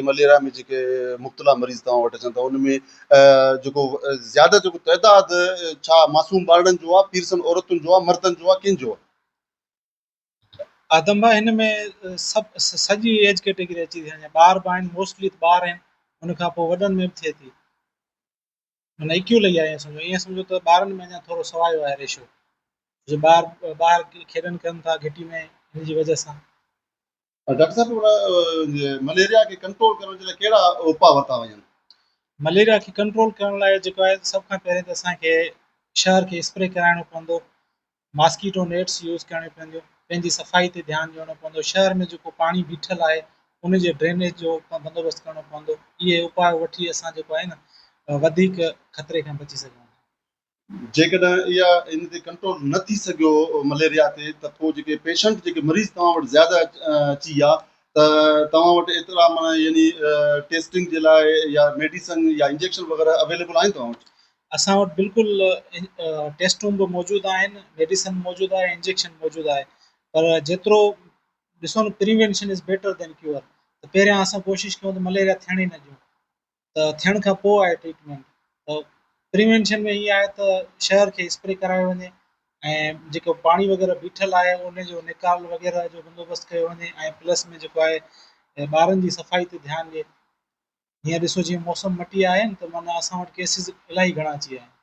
Malaria में जेके मुब्तला मरीज़ तव्हां वटि अचनि था उन में जेको ज़्यादा जेको तइदाद छा मासूम ॿारनि जो आहे, पीरसन औरतुनि जो आहे, मर्दनि जो आहे, कंहिंजो आहे? आदम भाई हिन में सॼी एज कैटेगरी अची थी वञे। ॿार बि आहिनि, मोस्टली ॿार आहिनि, उन खां पोइ वॾनि में बि थिए थी, माना इक्वल ई आहे। ईअं सम्झो त ॿारनि में अञा थोरो सवायो आहे रेशो, जो ॿार खेॾनि कनि था घिटी में, हिन जी वजह सां। डॉक्टर साहब मलेरिया खे कंट्रोल करण जे लाइ कहिड़ा उपाउ वरिता वञनि? मलेरिया खे कंट्रोल करण लाइ जेको आहे सभ खां पहिरियों त असांखे शहर खे स्प्रे कराइणो पवंदो, मॉस्किटो नेट्स यूज़ करणियूं पवंदियूं, पंहिंजी सफ़ाई ते ध्यानु ॾियणो पवंदो, शहर में जेको पाणी बीठल आहे उन जे ड्रेनेज जो बंदोबस्तु करणो पवंदो। इहे उपाय वठी असां जेको आहे न वधीक ख़तरे खां बची सघूं। जेकॾहिं इहा इन ते कंट्रोल न थी सघियो मलेरिया ते, त पोइ जेके पेशेंट जेके मरीज़ तव्हां वटि ज़्यादा अची विया त तव्हां वटि एतिरा माना यानी टेस्टिंग जे लाइ या मेडिसन या इंजेक्शन वग़ैरह अवेलेबल आहिनि तव्हां वटि? असां वटि बिल्कुलु टेस्टूं बि मौजूदु आहिनि, मेडिसन मौजूदु आहे, इंजेक्शन मौजूदु आहे। पर जेतिरो ॾिसो न, prevention is better than cure. त पहिरियां असां कोशिशि कयूं त मलेरिया थियण ई न ॾियूं, त थियण खां पोइ आहे ट्रीटमेंट। त प्रिवेंशन में इहा आहे त शहर खे स्प्रे करायो वञे ऐं जेको पाणी वग़ैरह बीठल आहे उन जो निकाल वग़ैरह जो बंदोबस्तु कयो वञे, ऐं प्लस में जेको आहे ॿारनि जी सफ़ाई ते ध्यानु ॾिए। हींअर ॾिसो जीअं मौसम मटी आहे न, त माना असां वटि केसिस इलाही घणा अची विया आहिनि।